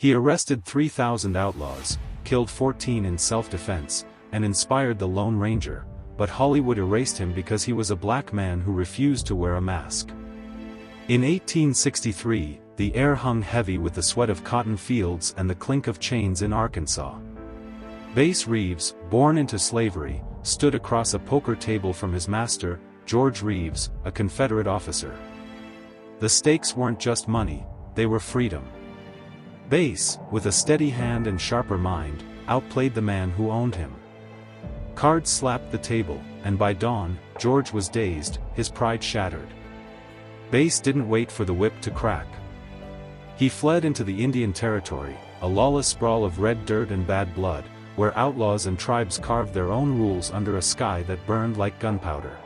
He arrested 3,000 outlaws, killed 14 in self-defense, and inspired the Lone Ranger, but Hollywood erased him because he was a black man who refused to wear a mask. In 1863, the air hung heavy with the sweat of cotton fields and the clink of chains in Arkansas. Bass Reeves, born into slavery, stood across a poker table from his master, George Reeves, a Confederate officer. The stakes weren't just money, they were freedom. Bass, with a steady hand and sharper mind, outplayed the man who owned him. Cards slapped the table, and by dawn, George was dazed, his pride shattered. Bass didn't wait for the whip to crack. He fled into the Indian Territory, a lawless sprawl of red dirt and bad blood, where outlaws and tribes carved their own rules under a sky that burned like gunpowder.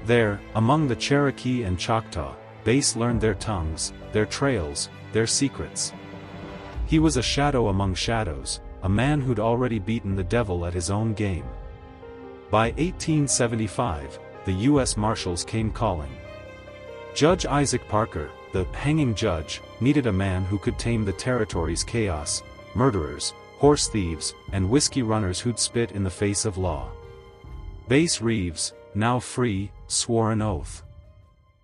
There, among the Cherokee and Choctaw, Bass learned their tongues, their trails, their secrets. He was a shadow among shadows, a man who'd already beaten the devil at his own game. By 1875, the U.S. Marshals came calling. Judge Isaac Parker, the hanging judge, needed a man who could tame the territory's chaos, murderers, horse thieves, and whiskey runners who'd spit in the face of law. Bass Reeves, now free, swore an oath.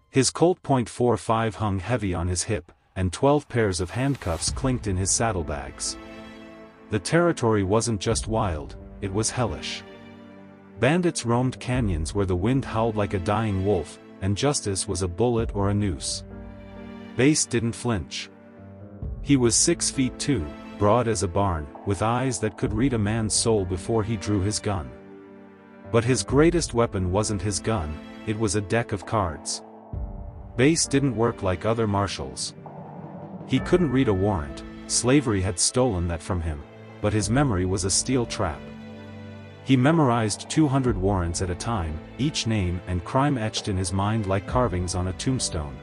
His Colt .45 hung heavy on his hip, and 12 pairs of handcuffs clinked in his saddlebags. The territory wasn't just wild, it was hellish. Bandits roamed canyons where the wind howled like a dying wolf, and justice was a bullet or a noose. Bass didn't flinch. He was 6 feet 2, broad as a barn, with eyes that could read a man's soul before he drew his gun. But his greatest weapon wasn't his gun, it was a deck of cards. Bass didn't work like other marshals. He couldn't read a warrant, slavery had stolen that from him, but his memory was a steel trap. He memorized 200 warrants at a time, each name and crime etched in his mind like carvings on a tombstone.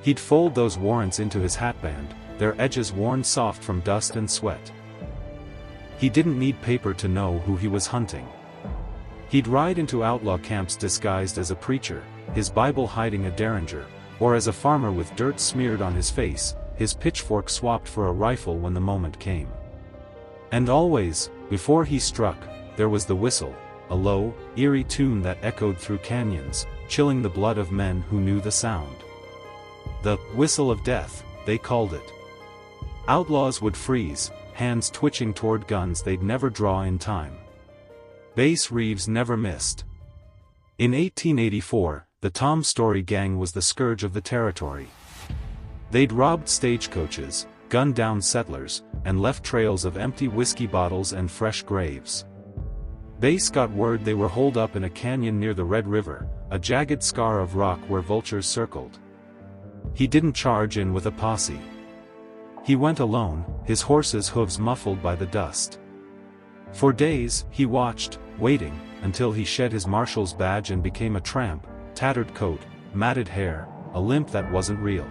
He'd fold those warrants into his hatband, their edges worn soft from dust and sweat. He didn't need paper to know who he was hunting. He'd ride into outlaw camps disguised as a preacher, his Bible hiding a derringer, or as a farmer with dirt smeared on his face, his pitchfork swapped for a rifle when the moment came. And always, before he struck, there was the whistle, a low, eerie tune that echoed through canyons, chilling the blood of men who knew the sound. The whistle of death, they called it. Outlaws would freeze, hands twitching toward guns they'd never draw in time. Bass Reeves never missed. In 1884, the Tom Story Gang was the scourge of the territory. They'd robbed stagecoaches, gunned down settlers, and left trails of empty whiskey bottles and fresh graves. Bass got word they were holed up in a canyon near the Red River, a jagged scar of rock where vultures circled. He didn't charge in with a posse. He went alone, his horse's hooves muffled by the dust. For days, he watched, waiting, until he shed his marshal's badge and became a tramp, tattered coat, matted hair, a limp that wasn't real.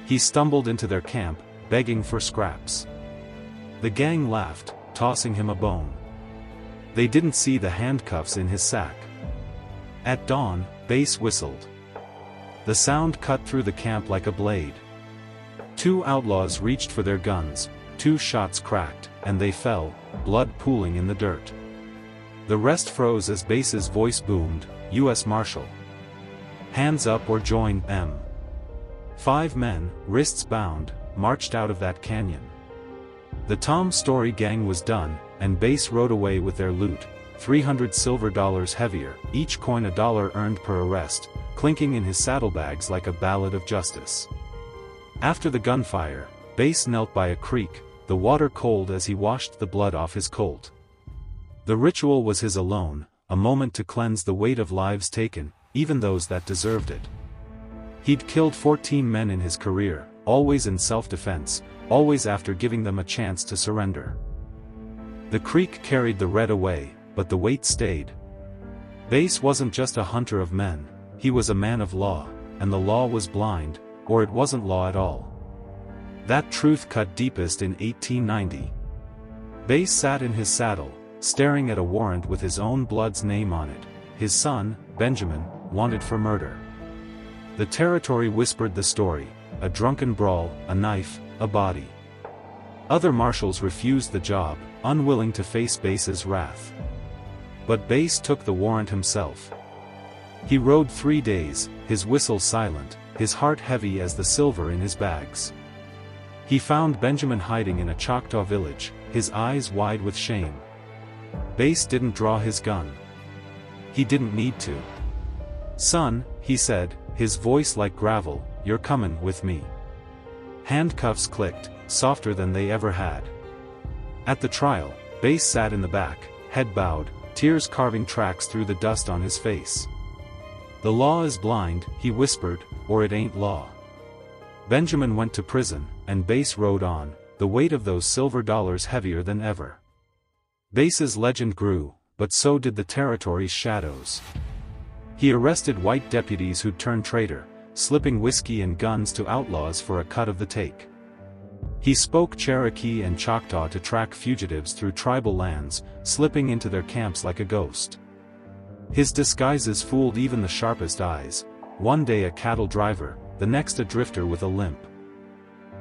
He stumbled into their camp, begging for scraps. The gang laughed, tossing him a bone. They didn't see the handcuffs in his sack. At dawn, Bass whistled. The sound cut through the camp like a blade. 2 outlaws reached for their guns, 2 shots cracked, and they fell, blood pooling in the dirt. The rest froze as Bass's voice boomed, "U.S. Marshal. Hands up or join them." 5 men, wrists bound, marched out of that canyon. The Tom Story Gang was done, and Bass rode away with their loot, 300 silver dollars heavier, each coin $1 earned per arrest, clinking in his saddlebags like a ballad of justice. After the gunfire, Bass knelt by a creek, the water cold as he washed the blood off his colt. The ritual was his alone, a moment to cleanse the weight of lives taken, even those that deserved it. He'd killed 14 men in his career, always in self-defense, always after giving them a chance to surrender. The creek carried the red away, but the weight stayed. Bass wasn't just a hunter of men, he was a man of law, and the law was blind, or it wasn't law at all. That truth cut deepest in 1890. Bass sat in his saddle, staring at a warrant with his own blood's name on it, his son, Benjamin, wanted for murder. The territory whispered the story, a drunken brawl, a knife, a body. Other marshals refused the job, unwilling to face Bass's wrath. But Bass took the warrant himself. He rode 3 days, his whistle silent, his heart heavy as the silver in his bags. He found Benjamin hiding in a Choctaw village, his eyes wide with shame. Bass didn't draw his gun. He didn't need to. "Son," he said, his voice like gravel, "you're comin' with me." Handcuffs clicked, softer than they ever had. At the trial, Bass sat in the back, head bowed, tears carving tracks through the dust on his face. "The law is blind," he whispered, "or it ain't law." Benjamin went to prison, and Bass rode on, the weight of those silver dollars heavier than ever. Bass's legend grew, but so did the territory's shadows. He arrested white deputies who'd turned traitor, slipping whiskey and guns to outlaws for a cut of the take. He spoke Cherokee and Choctaw to track fugitives through tribal lands, slipping into their camps like a ghost. His disguises fooled even the sharpest eyes, one day a cattle driver, the next a drifter with a limp.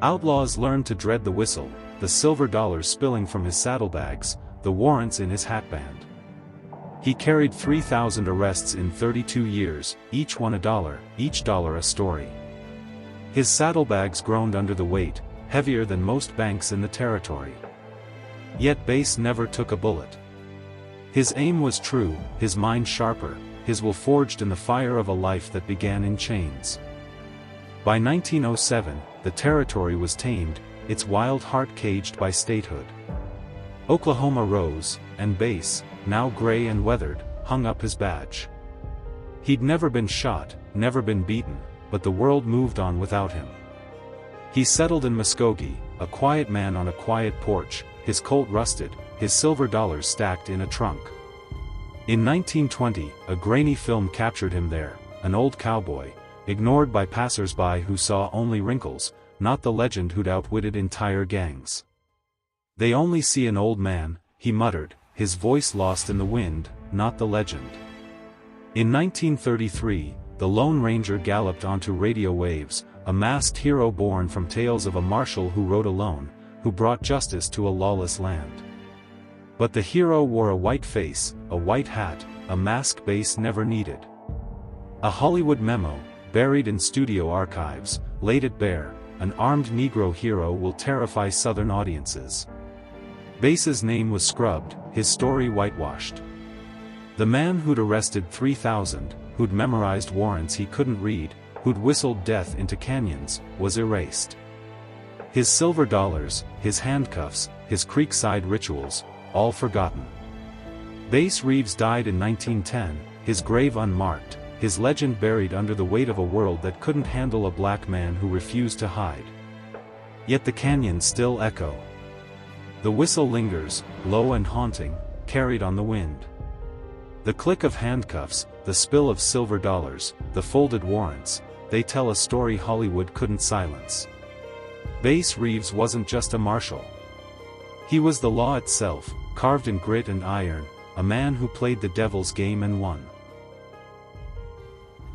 Outlaws learned to dread the whistle, the silver dollars spilling from his saddlebags, the warrants in his hatband. He carried 3,000 arrests in 32 years, each one $1, each dollar a story. His saddlebags groaned under the weight, heavier than most banks in the territory. Yet Bass never took a bullet. His aim was true, his mind sharper, his will forged in the fire of a life that began in chains. By 1907, the territory was tamed, its wild heart caged by statehood. Oklahoma rose, and Bass, now gray and weathered, hung up his badge. He'd never been shot, never been beaten, but the world moved on without him. He settled in Muskogee, a quiet man on a quiet porch, his colt rusted, his silver dollars stacked in a trunk. In 1920, a grainy film captured him there, an old cowboy, ignored by passers-by who saw only wrinkles, not the legend who'd outwitted entire gangs. "They only see an old man," he muttered, his voice lost in the wind, not the legend. In 1933, the Lone Ranger galloped onto radio waves, a masked hero born from tales of a marshal who rode alone, who brought justice to a lawless land. But the hero wore a white face, a white hat, a mask Bass never needed. A Hollywood memo, buried in studio archives, laid it bare: an armed Negro hero will terrify Southern audiences. Bass's name was scrubbed, his story whitewashed. The man who'd arrested 3,000, who'd memorized warrants he couldn't read, who'd whistled death into canyons, was erased. His silver dollars, his handcuffs, his creekside rituals, all forgotten. Bass Reeves died in 1910, his grave unmarked, his legend buried under the weight of a world that couldn't handle a black man who refused to hide. Yet the canyons still echo. The whistle lingers, low and haunting, carried on the wind. The click of handcuffs, the spill of silver dollars, the folded warrants, they tell a story Hollywood couldn't silence. Bass Reeves wasn't just a marshal. He was the law itself, carved in grit and iron, a man who played the devil's game and won.